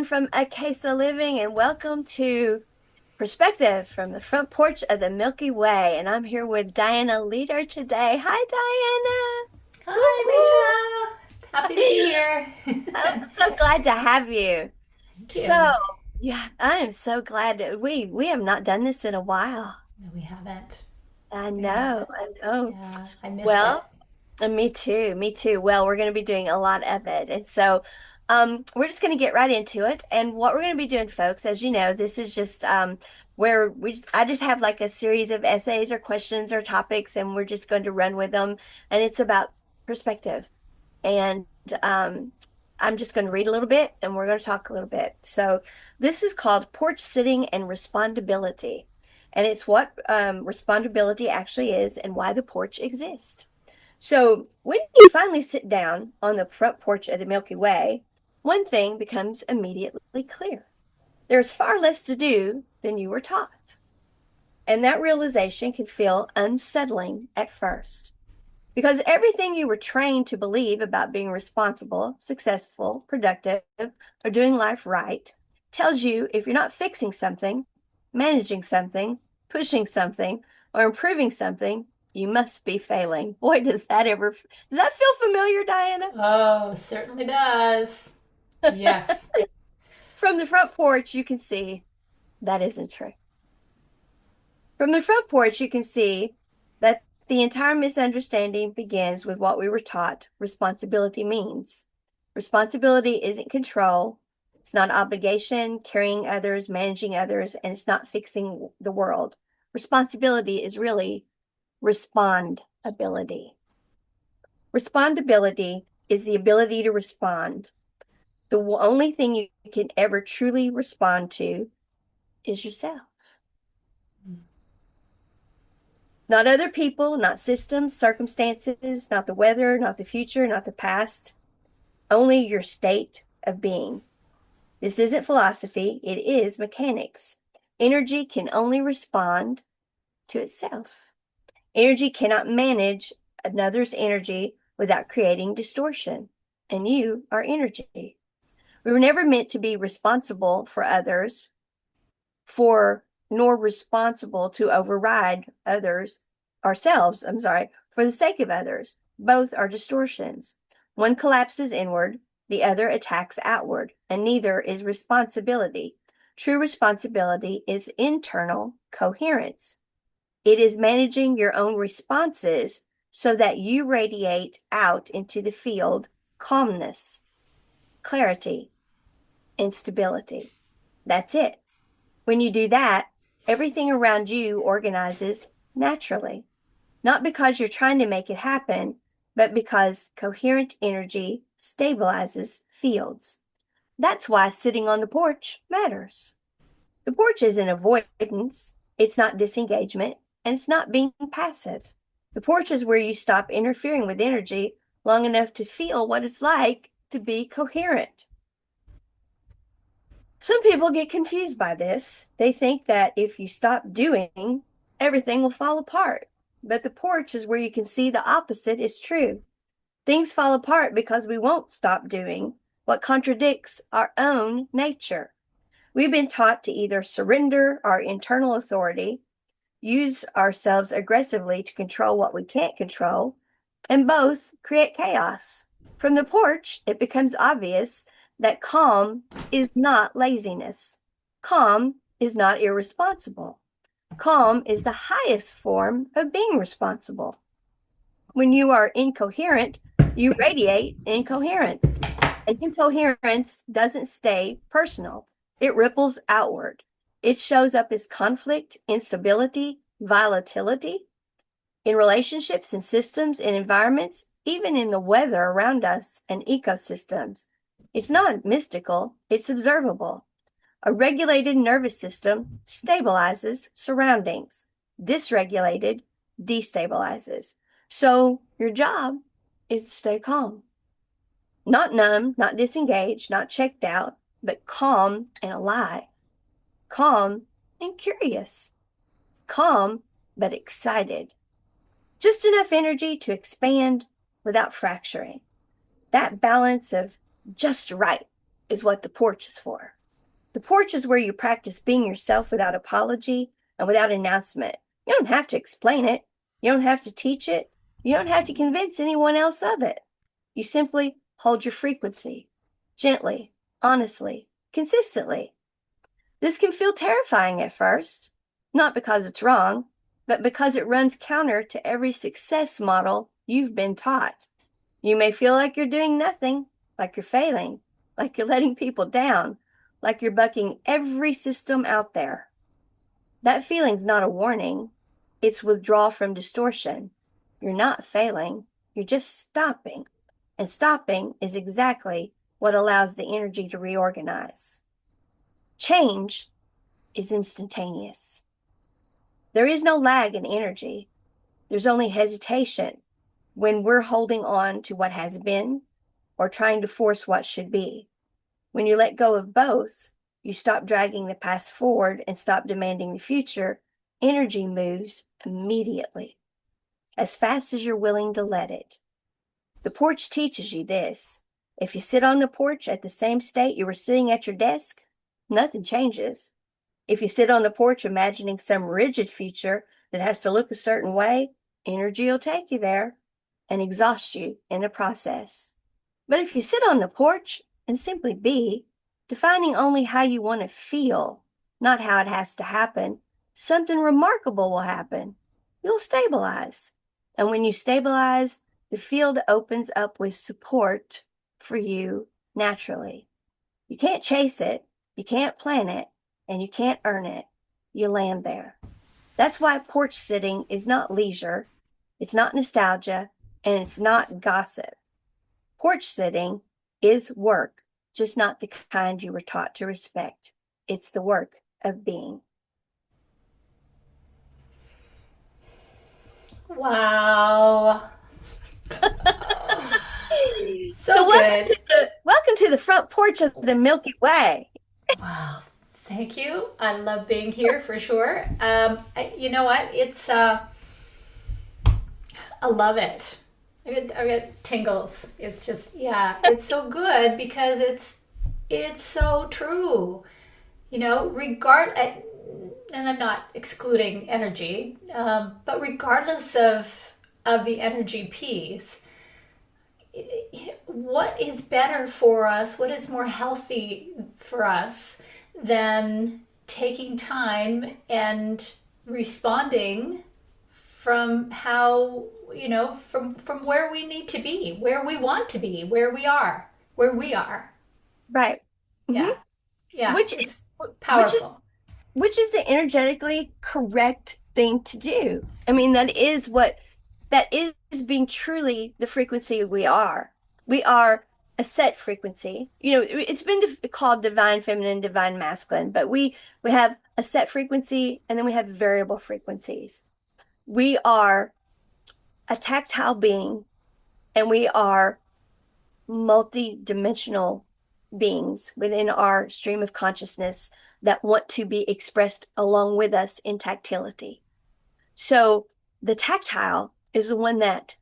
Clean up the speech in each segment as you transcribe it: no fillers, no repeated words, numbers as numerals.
everyone from A Case of Living, and welcome to Perspective from the Front Porch of the Milky Way. And I'm here with Dianna Leeder today. Hi, Dianna. Hi, Misha. Happy to be Woo-hoo. here. I'm so glad to have you. Thank So, you. yeah, I am so glad that we have not done this in a while. No, we haven't. I We haven't. know, I know. Yeah, I missed it. Well, me too. Me too. Well, we're going to be doing a lot of it. And so we're just going to get right into it. And what we're going to be doing, folks, as you know, this is just where I just have like a series of essays or questions or topics, and we're just going to run with them. And it's about perspective. And um, I'm just going to read a little bit and we're going to talk a little bit. So this is called Porch-Sitting and Respond-Ability. And it's what respondability actually is and why the porch exists. So when you finally sit down on the front porch of the Milky Way, one thing becomes immediately clear. There's far less to do than you were taught. And that realization can feel unsettling at first because everything you were trained to believe about being responsible, successful, productive, or doing life right tells you if you're not fixing something, managing something, pushing something, or improving something, you must be failing. Boy, does that feel familiar, Dianna? Oh, certainly does. Yes. From the front porch, you can see that isn't true. From the front porch, you can see that the entire misunderstanding begins with what we were taught responsibility means. Responsibility isn't control, it's not obligation, carrying others, managing others, and it's not fixing the world. Responsibility is really respond-ability. Respondability is the ability to respond. The only thing you can ever truly respond to is yourself. Not other people, not systems, circumstances, not the weather, not the future, not the past, only your state of being. This isn't philosophy, it is mechanics. Energy can only respond to itself. Energy cannot manage another's energy without creating distortion, and you are energy. We were never meant to be responsible for others, for nor responsible to override others ourselves, for the sake of others. Both are distortions. One collapses inward, the other attacks outward, and neither is responsibility. True responsibility is internal coherence. It is managing your own responses so that you radiate out into the field calmness, clarity, and stability. That's it. When you do that, everything around you organizes naturally, not because you're trying to make it happen, but because coherent energy stabilizes fields. That's why sitting on the porch matters. The porch isn't avoidance, it's not disengagement, and it's not being passive. The porch is where you stop interfering with energy long enough to feel what it's like to be coherent. Some people get confused by this. They think that if you stop doing, everything will fall apart. But the porch is where you can see the opposite is true. Things fall apart because we won't stop doing what contradicts our own nature. We've been taught to either surrender our internal authority, use ourselves aggressively to control what we can't control, and both create chaos. From the porch, it becomes obvious that calm is not laziness. Calm is not irresponsible. Calm is the highest form of being responsible. When you are incoherent, you radiate incoherence. And incoherence doesn't stay personal, it ripples outward. It shows up as conflict, instability, volatility in relationships and systems and environments, even in the weather around us and ecosystems. It's not mystical, it's observable. A regulated nervous system stabilizes surroundings. Dysregulated destabilizes. So your job is to stay calm. Not numb, not disengaged, not checked out, but calm and alive. Calm and curious. Calm but excited. Just enough energy to expand without fracturing. That balance of just right is what the porch is for. The porch is where you practice being yourself without apology and without announcement. You don't have to explain it. You don't have to teach it. You don't have to convince anyone else of it. You simply hold your frequency gently, honestly, consistently. This can feel terrifying at first, not because it's wrong, but because it runs counter to every success model you've been taught. You may feel like you're doing nothing, like you're failing, like you're letting people down, like you're bucking every system out there. That feeling's not a warning, it's withdrawal from distortion. You're not failing, you're just stopping. And stopping is exactly what allows the energy to reorganize. Change is instantaneous. There is no lag in energy. There's only hesitation when we're holding on to what has been or trying to force what should be. When you let go of both, you stop dragging the past forward and stop demanding the future. Energy moves immediately, as fast as you're willing to let it. The porch teaches you this. If you sit on the porch at the same state you were sitting at your desk, nothing changes. If you sit on the porch imagining some rigid future that has to look a certain way, energy will take you there and exhaust you in the process. But if you sit on the porch and simply be, defining only how you want to feel, not how it has to happen, something remarkable will happen. You'll stabilize. And when you stabilize, the field opens up with support for you naturally. You can't chase it, you can't plan it, and you can't earn it. You land there. That's why porch sitting is not leisure, it's not nostalgia, and it's not gossip. Porch sitting is work, just not the kind you were taught to respect. It's the work of being. Wow. So So good. welcome to the front porch of the Milky Way. Wow. Thank you. I love being here for sure. You know what? I love it. I get tingles. It's just, yeah, it's so good because it's so true. And I'm not excluding energy, but regardless of the energy piece, what is better for us? What is more healthy for us than taking time and responding from how from where we need to be, where we want to be, where we are. Right. Yeah, Mm-hmm. yeah, Which it's which is powerful. which is the energetically correct thing to do. I mean, that is being truly the frequency we are. We are a set frequency. You know, it's been called divine feminine, divine masculine, but we have a set frequency and then we have variable frequencies. We are a tactile being and we are multi-dimensional beings within our stream of consciousness that want to be expressed along with us in tactility. So the tactile is the one that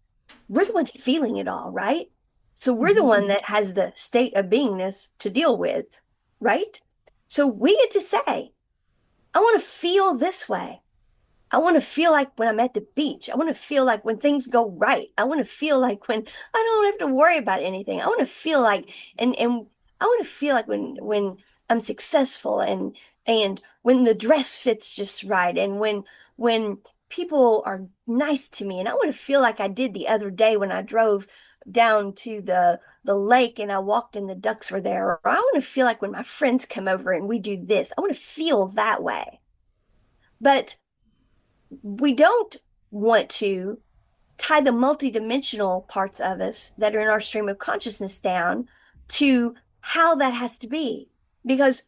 we're the one feeling it all, right? So we're the Mm-hmm. one that has the state of beingness to deal with, right? So we get to say, I want to feel this way. I want to feel like when I'm at the beach. I want to feel like when things go right. I want to feel like when I don't have to worry about anything. I want to feel like and I want to feel like when I'm successful and when the dress fits just right and when people are nice to me and I want to feel like I did the other day when I drove down to the lake and I walked and the ducks were there. Or I want to feel like when my friends come over and we do this. I want to feel that way. But we don't want to tie the multidimensional parts of us that are in our stream of consciousness down to how that has to be because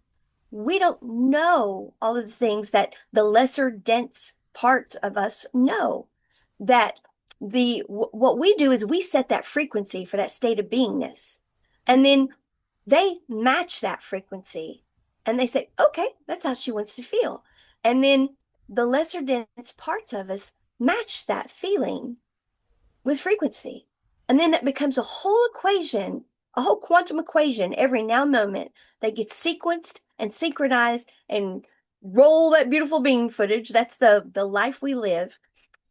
we don't know all of the things that the lesser dense parts of us know that what we do is we set that frequency for that state of beingness and then they match that frequency and they say okay, that's how she wants to feel, and then the lesser dense parts of us match that feeling with frequency. And then that becomes a whole equation a whole quantum equation every now moment that gets sequenced and synchronized and roll that beautiful beam footage. That's the life we live.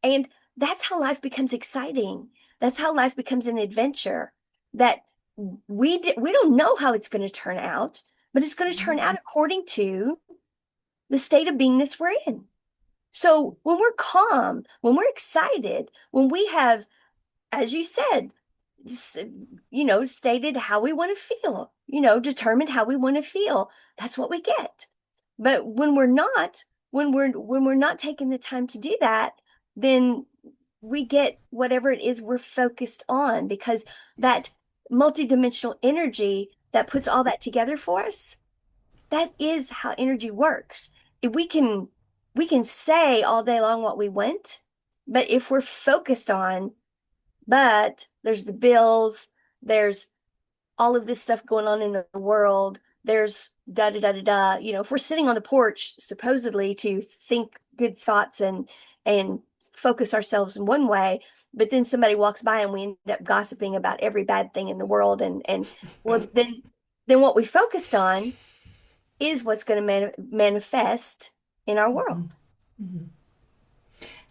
And that's how life becomes exciting. That's how life becomes an adventure that we don't know how it's going to turn out, but it's going to turn out according to the state of beingness we're in. So when we're calm, when we're excited, when we have, as you said, stated how we want to feel, determined how we want to feel, that's what we get. But when we're not taking the time to do that, then we get whatever it is we're focused on, because that multidimensional energy that puts all that together for us, that is how energy works. If we can say all day long what we want, but if we're focused on, but there's the bills, there's all of this stuff going on in the world, there's da da da da da. If we're sitting on the porch supposedly to think good thoughts and focus ourselves in one way, but then somebody walks by and we end up gossiping about every bad thing in the world, and well, then what we focused on is what's going to manifest in our world.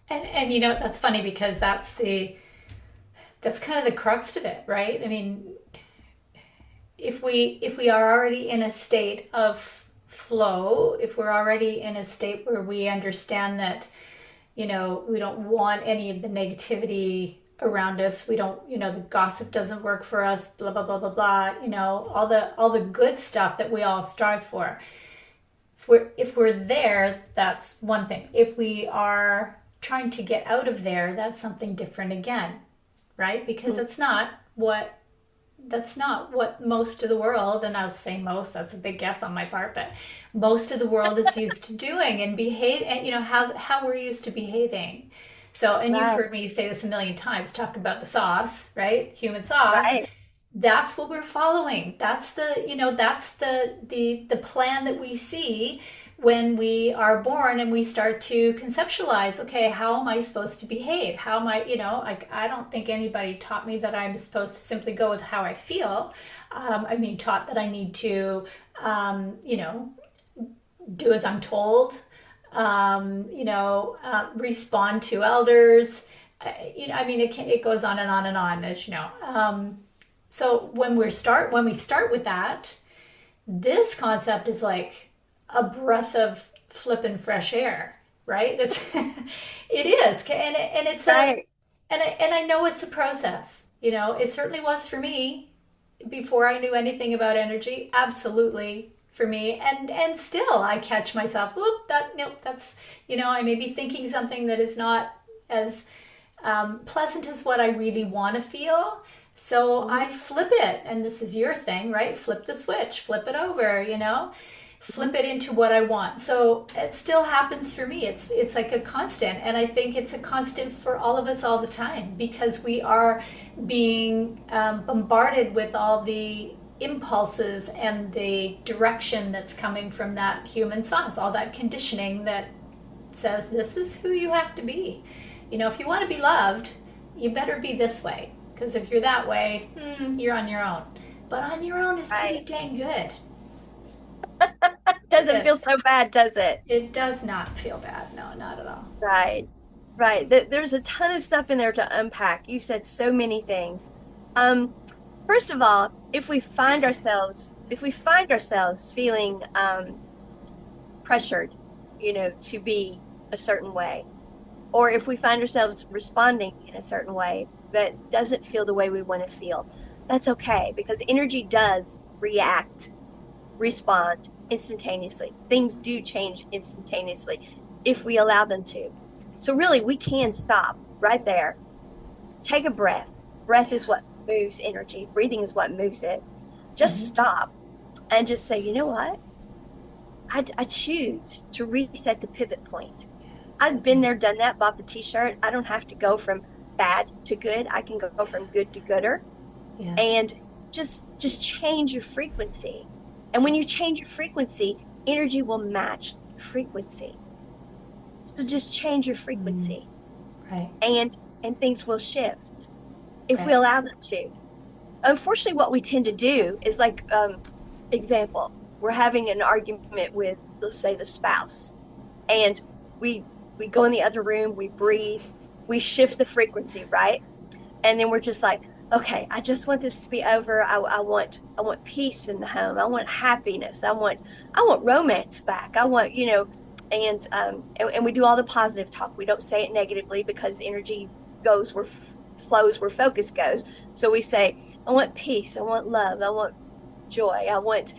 And that's funny because that's kind of the crux of it, right? I mean, if we are already in a state of flow, if we're already in a state where we understand that, we don't want any of the negativity around us, we don't, the gossip doesn't work for us, blah blah blah blah blah, all the good stuff that we all strive for. If we're there, that's one thing. If we are trying to get out of there, that's something different again, right? Because that's not what most of the world, and I'll say most, that's a big guess on my part, but most of the world is used to doing and behave, and how we're used to behaving. So, and you've Right, heard me say this a million times, talk about the sauce, right? Human sauce. right. That's what we're following. That's the plan that we see when we are born and we start to conceptualize, okay, how am I supposed to behave? How am I, like, I don't think anybody taught me that I'm supposed to simply go with how I feel. I mean, taught that I need to, do as I'm told, respond to elders. I mean, it goes on and on and on, as you know. So when we start with that, this concept is like a breath of flippin' fresh air, right? It is, and it's a Right. and I know it's a process. It certainly was for me before I knew anything about energy. Absolutely for me, and still I catch myself. Whoop, nope, that's I may be thinking something that is not as pleasant as what I really want to feel. So I Mhm, flip it, and this is your thing, right? Flip the switch, flip it over, flip mhm. it into what I want. So it still happens for me. It's like a constant, and I think it's a constant for all of us all the time because we are being bombarded with all the impulses and the direction that's coming from that human sauce, all that conditioning that says this is who you have to be. If you want to be loved, you better be this way. Because if you're that way, you're on your own. But on your own is pretty Right. dang good. It Doesn't feel is. so bad, does it? It does not feel bad. No, not at all. Right. Right. There's a ton of stuff in there to unpack. You said so many things. Um, First of all, if we find ourselves feeling pressured, to be a certain way, or if we find ourselves responding in a certain way that doesn't feel the way we want to feel, that's okay, because energy does react, respond instantaneously. Things do change instantaneously if we allow them to. So really, we can stop right there. Take a breath. Breath Yeah. is what moves energy. Breathing is what moves it. Just Mm-hmm. stop and just say, you know what? I choose to reset the pivot point. I've been there, done that, bought the t-shirt. I don't have to go from bad to good. I can go from good to gooder, Yeah. and just change your frequency. And when you change your frequency, energy will match your frequency. So just change your Mm. frequency, Right. and things will shift if we Right. allow them to. unfortunately, what we tend to do is like, example, we're having an argument with, let's say, the spouse, and we we go in the other room, we breathe, we shift the frequency, right? And then we're just like, okay, I just want this to be over. I want peace in the home. I want happiness. I want romance back. I want, and we do all the positive talk. We don't say it negatively because energy goes where flows where focus goes. So we say, I want peace. I want love. I want joy. I want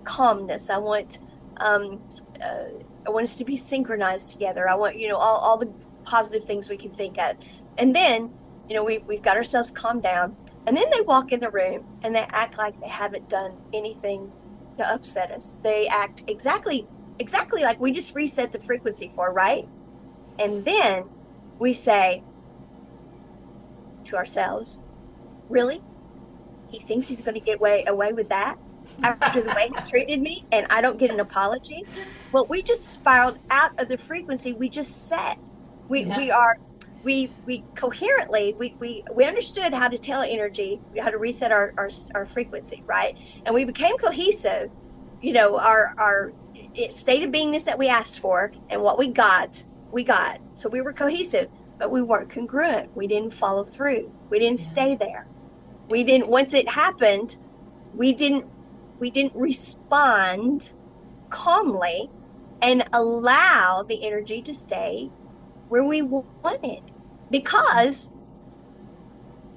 calmness. Um, uh, I want us to be synchronized together. I want, all the positive things we can think of. And then, we've got ourselves calmed down. And then they walk in the room and they act like they haven't done anything to upset us. They act exactly like we just reset the frequency for, right? And then we say to ourselves, really? He thinks he's going to get away with that after the way he treated me, and I don't get an apology. Well, we just spiraled out of the frequency we just set. We Yeah. we are we coherently we understood how to tell energy, how to reset our frequency, right? And we became cohesive. Our state of beingness that we asked for and what we got. So we were cohesive, but we weren't congruent. We didn't follow through. We didn't Yeah. stay there. We didn't, once it happened, we didn't we didn't respond calmly and allow the energy to stay where we wanted, because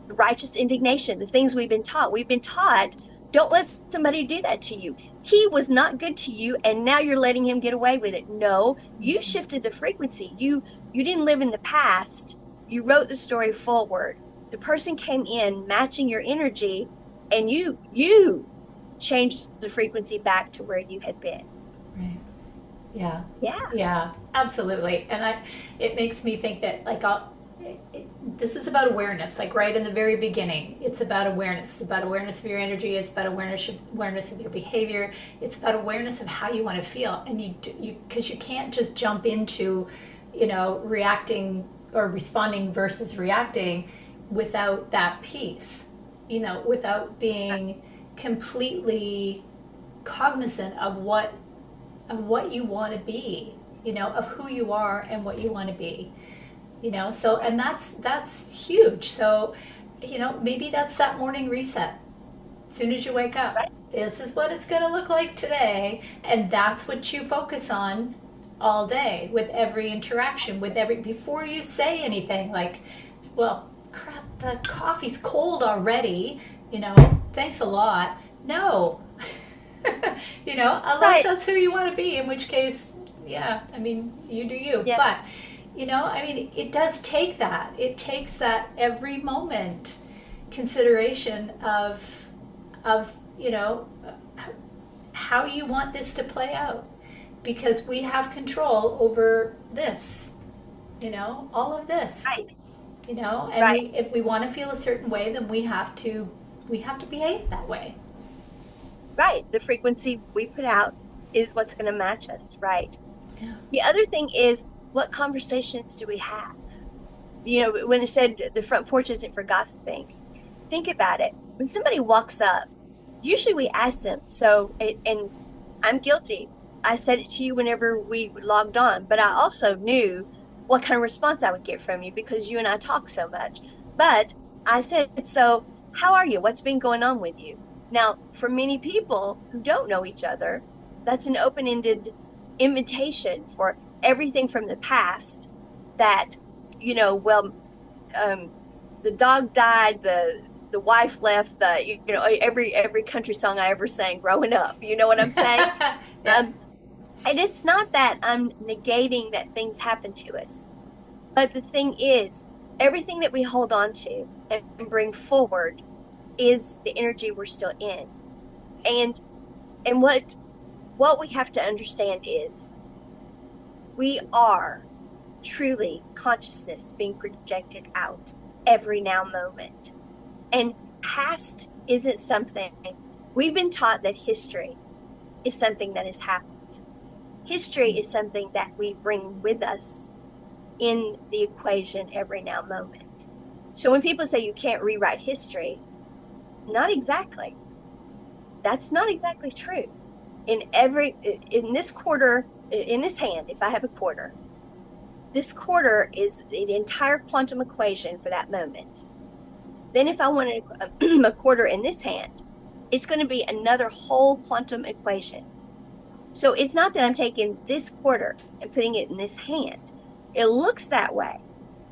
righteous indignation, the things we've been taught, don't let somebody do that to you. He was not good to you and now you're letting him get away with it. No, you shifted the frequency. You didn't live in the past. You wrote the story forward. The person came in matching your energy, and you changed the frequency back to where you had been. Right. Yeah. Yeah. Yeah, absolutely. And it makes me think that this is about awareness. Like right in the very beginning, it's about awareness. It's about awareness of your energy. It's about awareness of your behavior. It's about awareness of how you want to feel. And because you can't just jump into, reacting or responding versus reacting without that piece. Without being completely cognizant of what you want to be, of who you are and what you want to be, so, and that's huge. So, maybe that's that morning reset. As soon as you wake up, Right. this is what it's going to look like today, and that's what you focus on all day, with every interaction, before you say anything, like, well, crap, the coffee's cold already, thanks a lot. No. Unless Right. that's who you want to be, in which case, yeah, I mean, you do you. Yeah. But, it does take that. It takes that every moment consideration of, how you want this to play out. Because we have control over this, all of this, Right. and Right. if we want to feel a certain way, then we have to behave that way. Right. The frequency we put out is what's going to match us. Right. Yeah. The other thing is, what conversations do we have? When it said the front porch isn't for gossiping, think about it. When somebody walks up, usually we ask them. And I'm guilty. I said it to you whenever we logged on, but I also knew what kind of response I would get from you because you and I talk so much. But I said, so how are you? What's been going on with you? Now, for many people who don't know each other, that's an open-ended invitation for everything from the past that, well, um, the dog died, the wife left, every country song I ever sang growing up. You know what I'm saying? Yeah. Um, and it's not that I'm negating that things happen to us, but the thing is, everything that we hold on to and bring forward is the energy we're still in. And and what we have to understand is we are truly consciousness being projected out every now moment. And past isn't something, we've been taught that history is something that has happened. History is something that we bring with us in the equation every now moment. So when people say you can't rewrite history, Not exactly. That's not exactly true. In this quarter, in this hand, if I have a quarter, this quarter is the entire quantum equation for that moment. Then if I wanted a quarter in this hand, it's going to be another whole quantum equation. So it's not that I'm taking this quarter and putting it in this hand. It looks that way,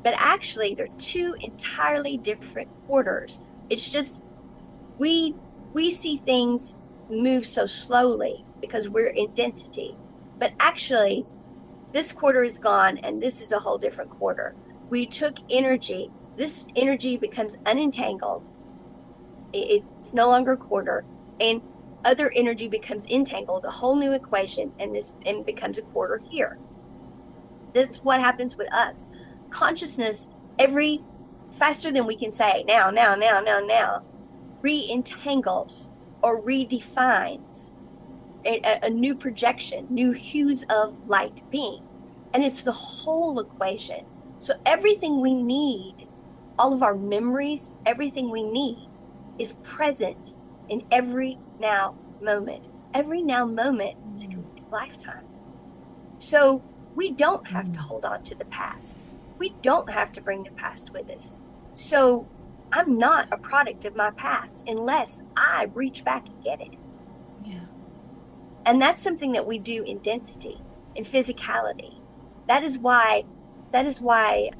but actually they're two entirely different quarters. It's just we we see things move so slowly because we're in density. But actually, this quarter is gone and this is a whole different quarter. We took energy, this energy becomes unentangled. It's no longer a quarter, and other energy becomes entangled, a whole new equation, and this and becomes a quarter here. That's what happens with us. Consciousness, every faster than we can say now, re-entangles or redefines a new projection, new hues of light being. And it's the whole equation. So everything we need, all of our memories, everything we need is present in every now moment. Every now moment is a complete lifetime. So we don't have to hold on to the past. We don't have to bring the past with us. So I'm not a product of my past unless I reach back and get it. Yeah. And that's something that we do in density, in physicality. That is why, that is why,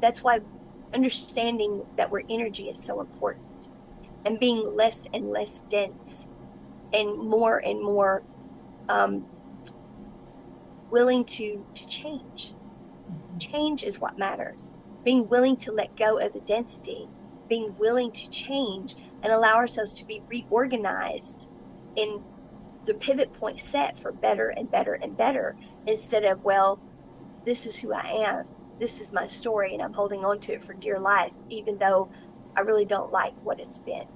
that's why understanding that we're energy is so important, and being less and less dense and more um, willing to change. Change is what matters. Being willing to let go of the density, being willing to change and allow ourselves to be reorganized in the pivot point set for better and better and better, instead of, well, this is who I am. This is my story, and I'm holding on to it for dear life, even though I really don't like what it's been.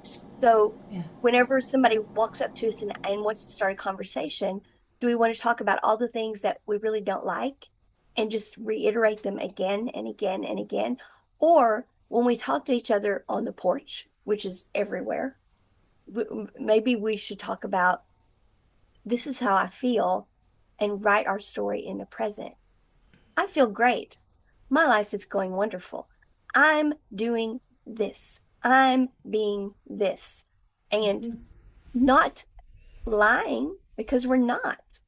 So, Yeah. whenever somebody walks up to us and wants to start a conversation, do we want to talk about all the things that we really don't like and just reiterate them again and again and again? Or when we talk to each other on the porch, which is everywhere, maybe we should talk about, this is how I feel, and write our story in the present. I feel great. My life is going wonderful. I'm doing this. I'm being this. And not lying, because we're not.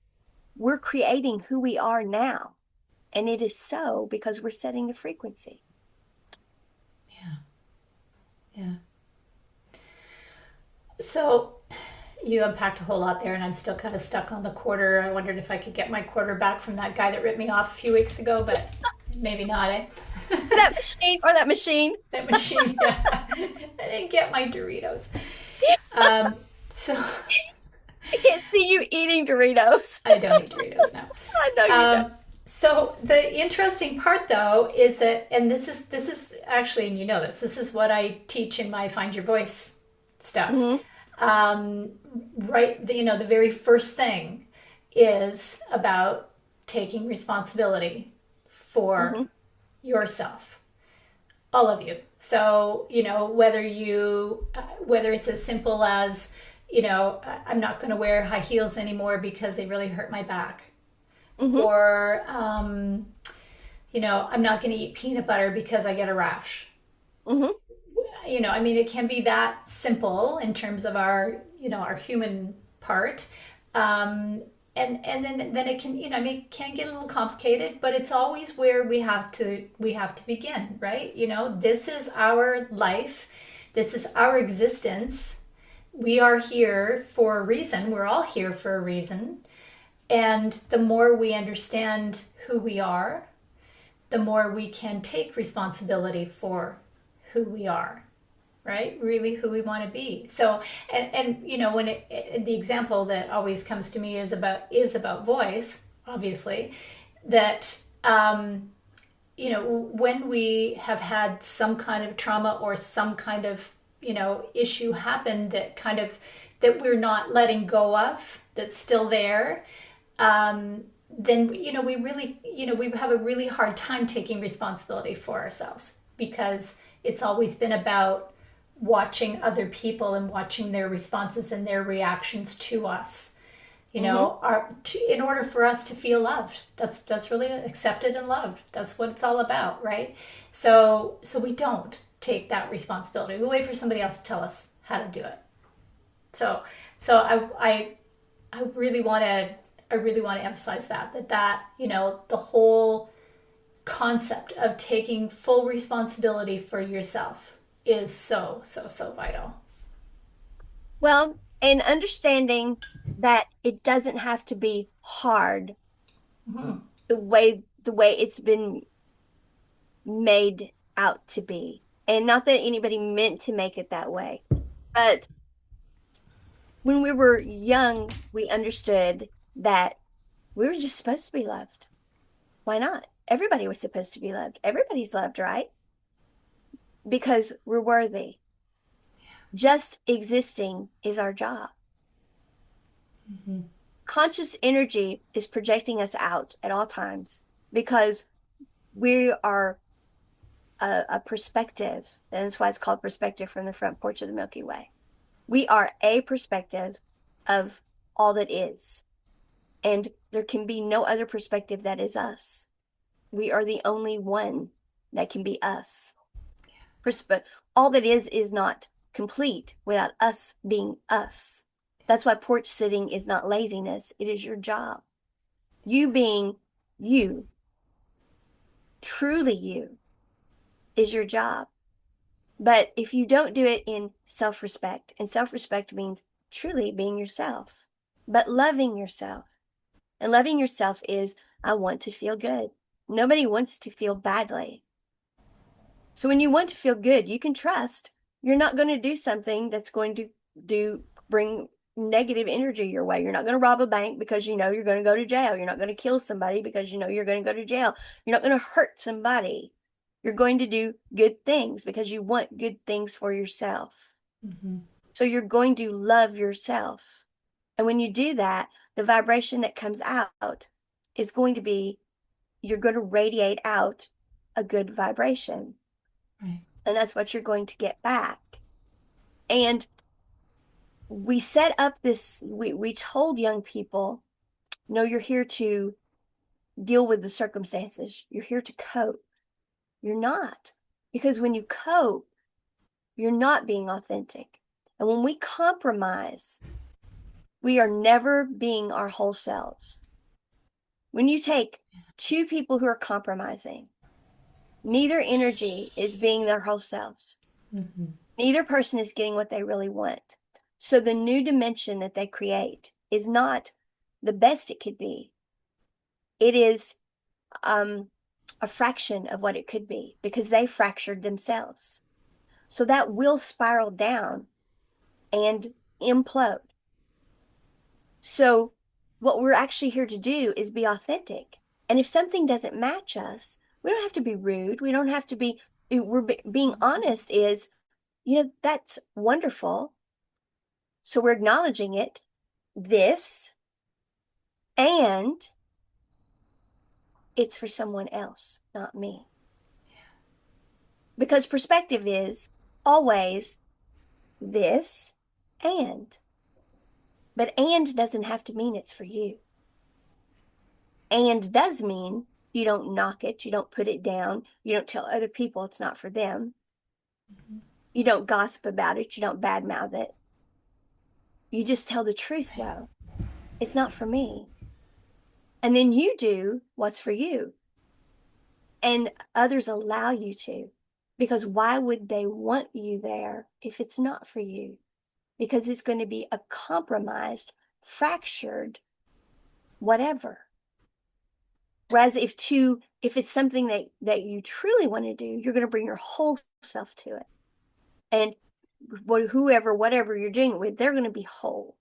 We're creating who we are now. And it is so because we're setting the frequency. Yeah. Yeah. So you unpacked a whole lot there, and I'm still kind of stuck on the quarter. I wondered if I could get my quarter back from that guy that ripped me off a few weeks ago, but maybe not, eh? That machine or that machine. That machine, yeah. I didn't get my Doritos. Um, so I can't see you eating Doritos. I don't eat Doritos now. I know you don't. So the interesting part, though, is that, and this is actually, and you know this, this is what I teach in my Find Your Voice stuff. Mm-hmm. Um, right, the very first thing is about taking responsibility for Mm-hmm. yourself, all of you. So whether it's as simple as I'm not going to wear high heels anymore because they really hurt my back, Mm-hmm. or I'm not going to eat peanut butter because I get a rash. Mm-hmm. I mean, it can be that simple in terms of our human part. And then it can, I mean, it can get a little complicated, but it's always where we have to begin, right? This is our life. This is our existence. We are here for a reason. We're all here for a reason. And the more we understand who we are, the more we can take responsibility for who we are, right? Really who we want to be. So, and when the example that always comes to me is about voice, obviously, that when we have had some kind of trauma or some kind of issue happen that we're not letting go of, that's still there, then we really we have a really hard time taking responsibility for ourselves, because It's always been about watching other people and watching their responses and their reactions to us. Mm-hmm. In order for us to feel loved, that's really accepted and loved. That's what it's all about, right? So we don't take that responsibility. We wait for somebody else to tell us how to do it. So so I really want to emphasize that the whole concept of taking full responsibility for yourself is so vital. Well, and understanding that it doesn't have to be hard Mm-hmm. the way it's been made out to be. And not that anybody meant to make it that way. But when we were young, we understood that we were just supposed to be loved. Why not? Everybody was supposed to be loved. Everybody's loved, right? Because we're worthy. Just existing is our job. Mm-hmm. Conscious energy is projecting us out at all times because we are a perspective. And that's why it's called perspective from the front porch of the Milky Way. We are a perspective of all that is. And there can be no other perspective that is us. We are the only one that can be us. All that is not complete without us being us. That's why porch sitting is not laziness, it is your job. You being you, truly you, is your job. But if you don't do it in self respect, and self respect means truly being yourself, but loving yourself. And loving yourself is, I want to feel good. Nobody wants to feel badly. So when you want to feel good, you can trust you're not going to do something that's going to bring negative energy your way. You're not going to rob a bank because you know you're going to go to jail. You're not going to kill somebody because you know you're going to go to jail. You're not going to hurt somebody. You're going to do good things because you want good things for yourself. Mm-hmm. So you're going to love yourself. And when you do that, the vibration that comes out is going to be, you're going to radiate out a good vibration. Right. And that's what you're going to get back. And we set up we told young people, no, you're here to deal with the circumstances. You're here to cope. You're not. Because when you cope, you're not being authentic. And when we compromise, we are never being our whole selves. When you take two people who are compromising, neither energy is being their whole selves. Mm-hmm. Neither person is getting what they really want. So the new dimension that they create is not the best it could be. It is a fraction of what it could be because they fractured themselves. So that will spiral down and implode. So what we're actually here to do is be authentic. And if something doesn't match us, we don't have to be rude. We don't have to be, being honest is, that's wonderful. So we're acknowledging it, this, and it's for someone else, not me. Because perspective is always this and. But and doesn't have to mean it's for you. And does mean you don't knock it, you don't put it down, you don't tell other people it's not for them. You don't gossip about it, you don't badmouth it. You just tell the truth though. It's not for me. And then you do what's for you. And others allow you to. Because why would they want you there if it's not for you? Because it's going to be a compromised, fractured, whatever. Whereas if it's something that you truly want to do, you're going to bring your whole self to it. And whatever you're doing it with, they're going to be whole.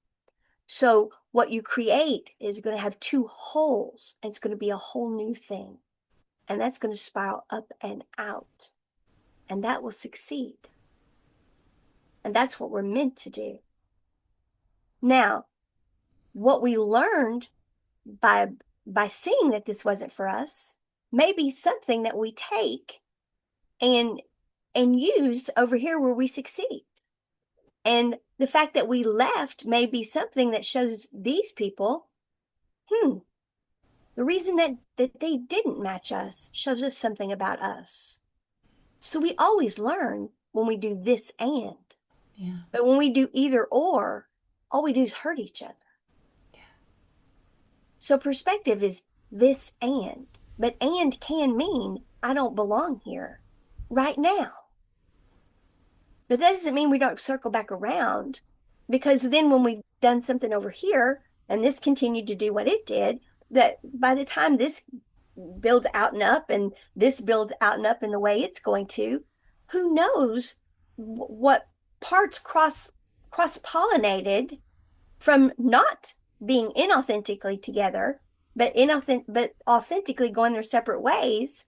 So what you create is going to have two wholes. And it's going to be a whole new thing. And that's going to spiral up and out. And that will succeed. And that's what we're meant to do. Now, what we learned by seeing that this wasn't for us may be something that we take and and use over here where we succeed. And the fact that we left may be something that shows these people, the reason that they didn't match us shows us something about us. So we always learn when we do this and. Yeah. But when we do either or, all we do is hurt each other. Yeah. So perspective is this and. But and can mean I don't belong here right now. But that doesn't mean we don't circle back around, because then when we've done something over here and this continued to do what it did, that by the time this builds out and up and this builds out and up in the way it's going to, who knows what parts cross pollinated from not being inauthentically together, but authentically going their separate ways,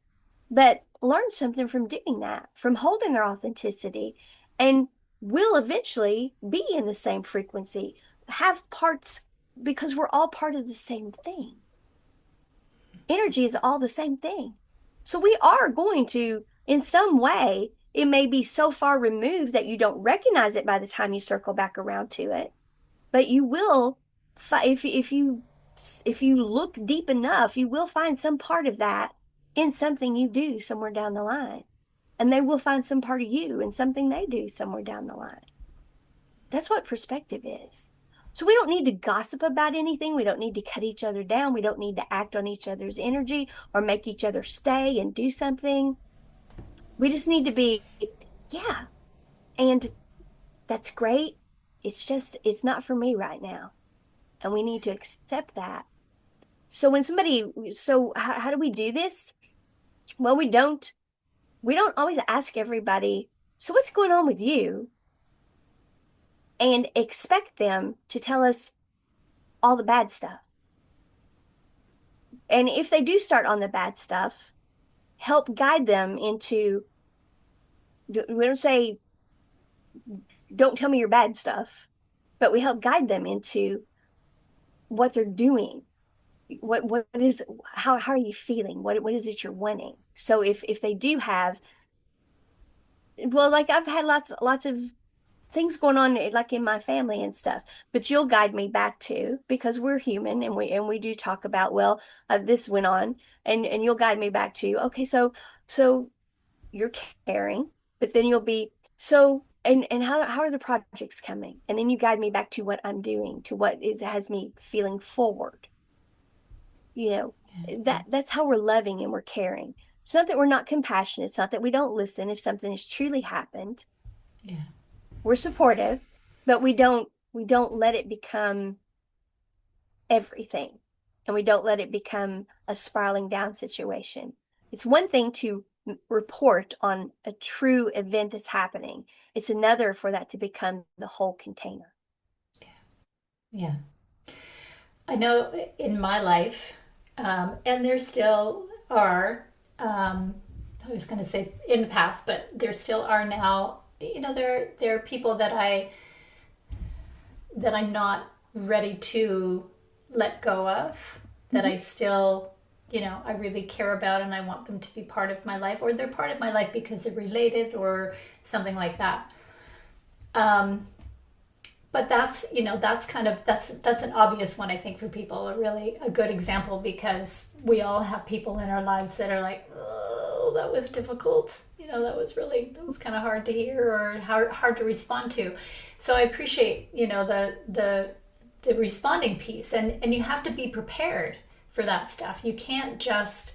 but learn something from doing that, from holding their authenticity, and will eventually be in the same frequency, have parts, because we're all part of the same thing. Energy is all the same thing. So we are going to, in some way, it may be so far removed that you don't recognize it by the time you circle back around to it, but you will, if you look deep enough, you will find some part of that in something you do somewhere down the line. And they will find some part of you in something they do somewhere down the line. That's what perspective is. So we don't need to gossip about anything. We don't need to cut each other down. We don't need to act on each other's energy or make each other stay and do something. We just need to be, yeah, and that's great. It's just, it's not for me right now. And we need to accept that. So when somebody, so how do we do this? Well, we don't always ask everybody, so what's going on with you? And expect them to tell us all the bad stuff. And if they do start on the bad stuff, help guide them into, we don't say, don't tell me your bad stuff, but we help guide them into what they're doing. What is, how are you feeling? What is it you're wanting? So if they do have, well, like I've had lots of things going on like in my family and stuff, but you'll guide me back to, because we're human and we do talk about, well, this went on, and you'll guide me back to, okay, so you're caring, but then you'll be, so and how are the projects coming? And then you guide me back to what I'm doing, to what is has me feeling forward. You know, that's how we're loving and we're caring. It's not that we're not compassionate. It's not that we don't listen if something has truly happened. Yeah. We're supportive, but we don't let it become everything. And we don't let it become a spiraling down situation. It's one thing to report on a true event that's happening. It's another for that to become the whole container. Yeah. I know in my life, and there still are, I was going to say in the past, but there still are now, there are people that I'm not ready to let go of, that I still, I really care about and I want them to be part of my life, or they're part of my life because they're related or something like that. But that's an obvious one, I think, for people, a really a good example, because we all have people in our lives that are like, oh, that was difficult. That was kind of hard to hear or hard to respond to. So I appreciate, the responding piece, and you have to be prepared for that stuff. You can't just,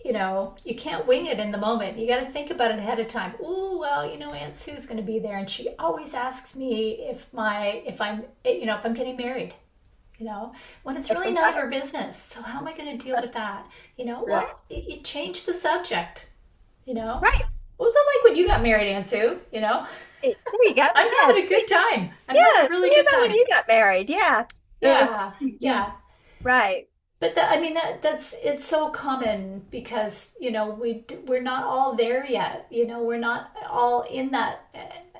you can't wing it in the moment. You got to think about it ahead of time. Ooh, well, Aunt Sue's going to be there, and she always asks me if I'm getting married. When it's really none of her business. So how am I going to deal with that? Right. Well, you change the subject. Right. What was it like when you got married, Aunt Sue? There you go. I'm Yeah. having a good time. I'm Yeah. having a Tell really me good about when time. you got married. Yeah. Yeah, yeah. Right. But that's it's so common because we're not all there yet. We're not all in that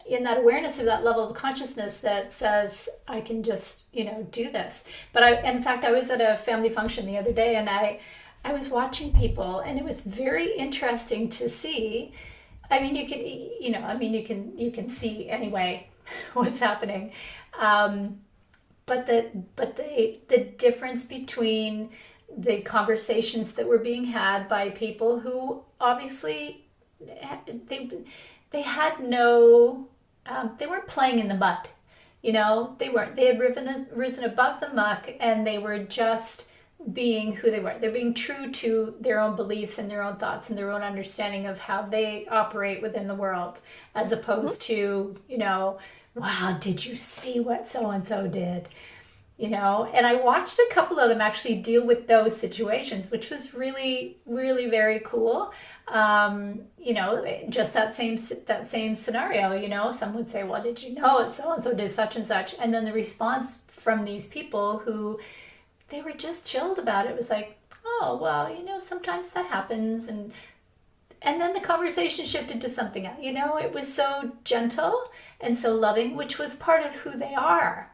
awareness of that level of consciousness that says I can just do this. But in fact, I was at a family function the other day, and I was watching people, and it was very interesting to see I mean, you can, I mean, you can see anyway what's happening. Um, but the difference between the conversations that were being had by people who obviously they they had no they weren't playing in the mud, they had risen above the muck, and they were just being who they were. They're being true to their own beliefs and their own thoughts and their own understanding of how they operate within the world, as Mhm. opposed to, wow, did you see what so and so did? And I watched a couple of them actually deal with those situations, which was really, really very cool. Just that same scenario. Some would say, well, did you know so and so did such and such? And then the response from these people who, they were just chilled about it, was like, oh, well, sometimes that happens. And then the conversation shifted to something else. It was so gentle and so loving, which was part of who they are.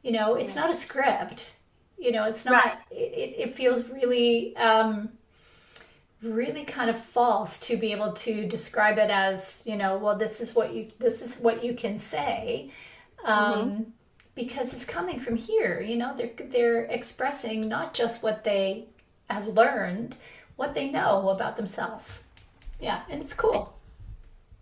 It's Yeah. not a script. It's Right. not. It feels really, really kind of false to be able to describe it as, well, this is what you can say, Hmm. um, because it's coming from here. They're expressing not just what they have learned, what they know about themselves. Yeah, and it's Right. cool.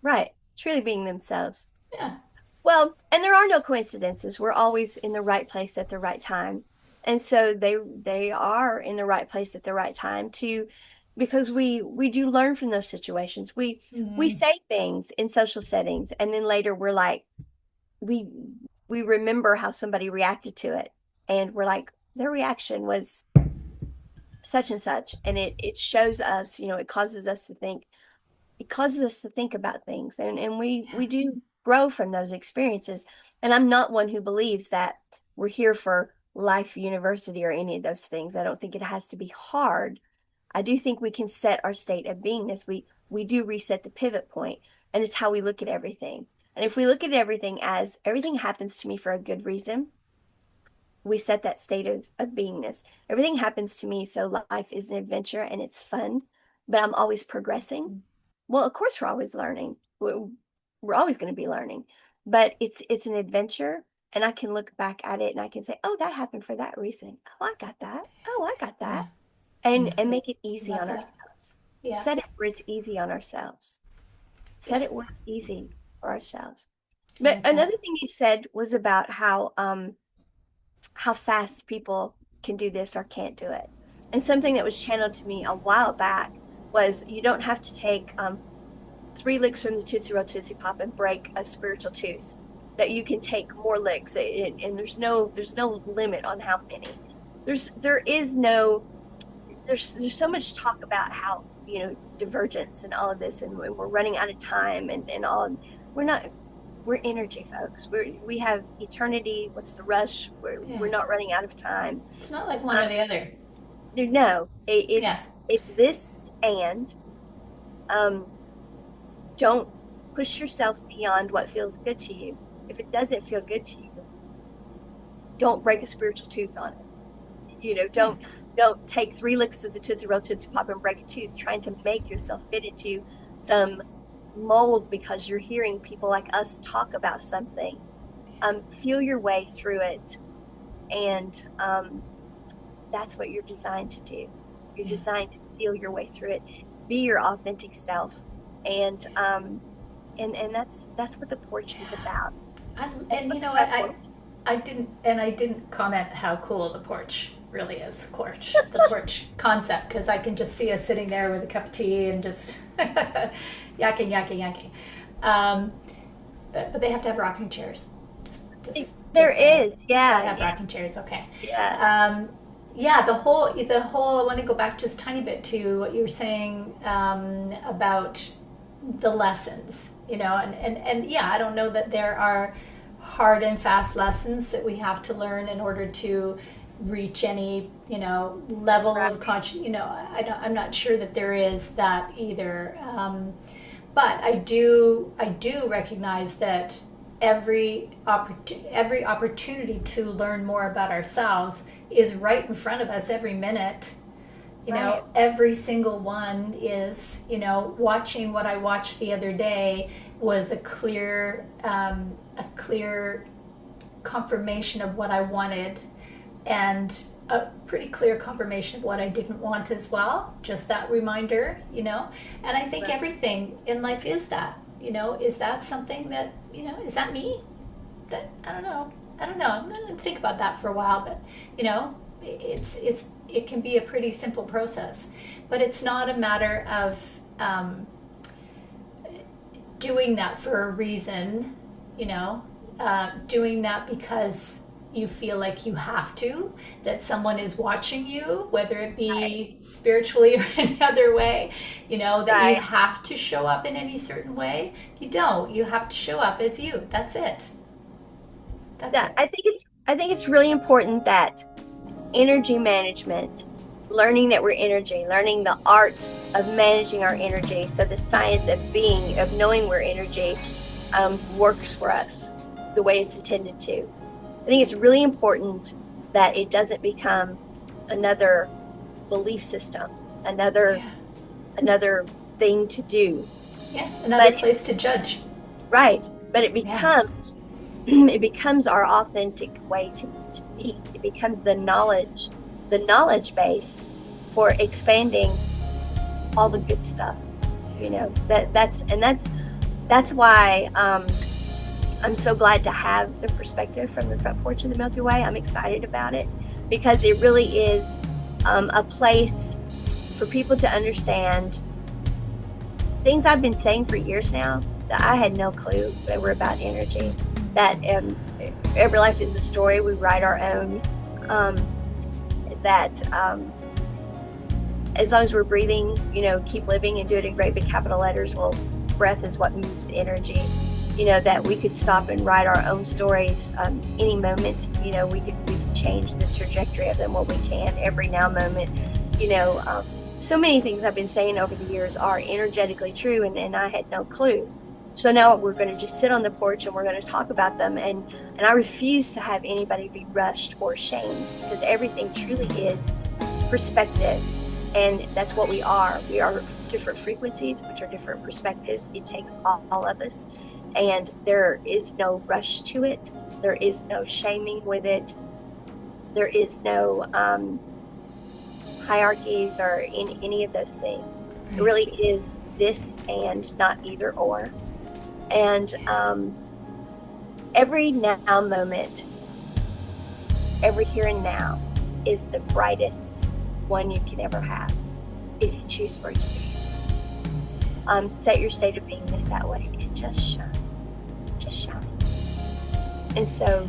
Right. Truly being themselves. Yeah. Well, and there are no coincidences. We're always in the right place at the right time. And so they are in the right place at the right time too, because we do learn from those situations. We Mm, say things in social settings, and then later we're like, we we remember how somebody reacted to it, and we're like, their reaction was such and such, and it shows us, it causes us to think about things, and we do grow from those experiences. And I'm not one who believes that we're here for life university or any of those things. I don't think it has to be hard. I do think we can set our state of beingness. We do reset the pivot point, and it's how we look at everything. And if we look at everything as everything happens to me for a good reason, we set that state of beingness. Everything happens to me, so life is an adventure and it's fun, but I'm always progressing. Well, of course, we're always learning. We're always going to be learning, but it's an adventure, and I can look back at it and I can say, "Oh, that happened for that reason. Oh, I got that. Oh, I got yeah. that," Yeah. and make it easy Love on that. ourselves. Yeah. Set it where it's easy on ourselves. Yeah. Set it where it's easy for ourselves. I But like that. another thing you said was about how fast people can do this or can't do it. And something that was channeled to me a while back was you don't have to take three licks from the Tootsie Roll Tootsie Pop and break a spiritual tooth. That you can take more licks, and there's no limit on how many. There is no there's so much talk about how divergence and all of this, and we're running out of time and all. We're not. We're energy, folks. We have eternity. What's the rush? We're Yeah. not running out of time. It's not like one or the other. No, Yeah. it's this, and um, don't push yourself beyond what feels good to you. If it doesn't feel good to you, don't break a spiritual tooth on it. Yeah. Don't take three licks of the Tootsie Roll Tootsie Pop and break a tooth trying to make yourself fit into some mold because you're hearing people like us talk about something. Feel your way through it, and that's what you're designed to do. You're Yeah. designed to feel your way through it, be your authentic self, and that's what the porch is about. That's And what you the know what? breath I work is. I didn't and I didn't comment how cool the porch really is. The porch concept, because I can just see us sitting there with a cup of tea and just yakking, yakking, yakking. Um, but they have to have rocking chairs. Just just There just saying. is, Gotta yeah, have yeah, rocking chairs. Okay. yeah. Um, yeah, the whole. I want to go back just a tiny bit to what you were saying, about the lessons. And yeah, I don't know that there are hard and fast lessons that we have to learn in order to reach any level of Right. conscious. I'm not sure that there is that either. But I do recognize that every opportunity to learn more about ourselves is right in front of us every minute. Right. every single one is, watching what I watched the other day was a clear confirmation of what I wanted, and a pretty clear confirmation of what I didn't want as well. Just that reminder. And I think Right. everything in life is that. Is that something that, is that me? That I don't know. I don't know. I'm gonna think about that for a while, but it can be a pretty simple process, but it's not a matter of doing that for a reason, doing that because you feel like you have to, that someone is watching you, whether it Right. be spiritually or any other way, that you Right. have to show up in any certain way. You don't. You have to show up as you. That's it. That's Yeah, it. I think it's really important that energy management, learning that we're energy, learning the art of managing our energy, so the science of being, of knowing we're energy, works for us the way it's intended to. I think it's really important that it doesn't become another belief system, another Yeah. another thing to do. Yeah. Another But place to judge. right, but it Yeah. becomes it becomes our authentic way to be. It becomes the knowledge base for expanding all the good stuff. That's why I'm so glad to have the perspective from the front porch of the Milky Way. I'm excited about it because it really is a place for people to understand things I've been saying for years now that I had no clue that were about energy. That every life is a story. We write our own. Um, that as long as we're breathing, keep living and do it in great big capital letters. Well, breath is what moves energy. That we could stop and write our own stories any moment. We could change the trajectory of them. Well, we can every now moment. So many things I've been saying over the years are energetically true, and I had no clue. So now we're going to just sit on the porch and we're going to talk about them. And I refuse to have anybody be rushed or shamed, because everything truly is perspective. And that's what we are. We are different frequencies, which are different perspectives. It takes all of us. And there is no rush to it. There is no shaming with it. There is no hierarchies or any of those things. It Right. really is this and not either or. And every now moment, every here and now is the brightest one you can ever have if you choose for it to be. Set your state of beingness that way and just shine. Just shine. And so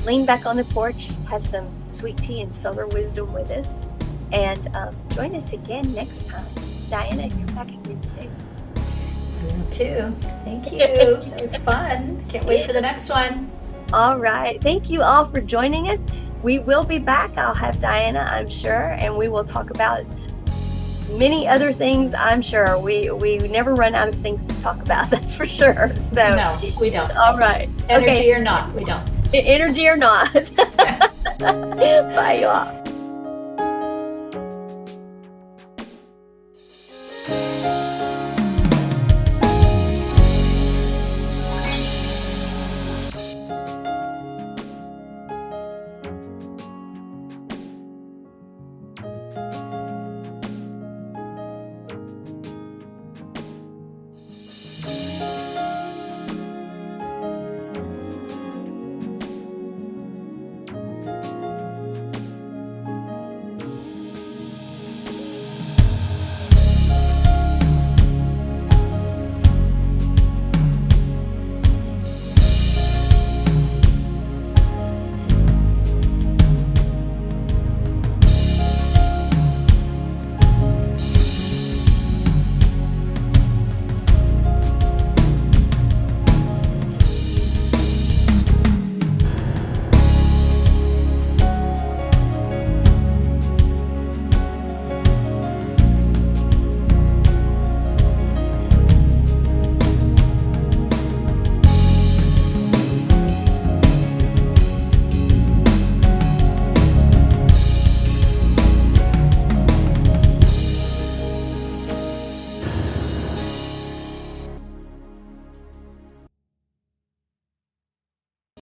lean back on the porch, have some sweet tea and solar wisdom with us, and join us again next time. Diana, you're back again soon. You too. Thank you. It was fun. Can't wait for the next one. All right. Thank you all for joining us. We will be back. I'll have Diana, I'm sure, and we will talk about many other things, I'm sure. We never run out of things to talk about, that's for sure. So No, we don't. all right. Energy Okay. or not, we don't. Energy or not. Bye, y'all.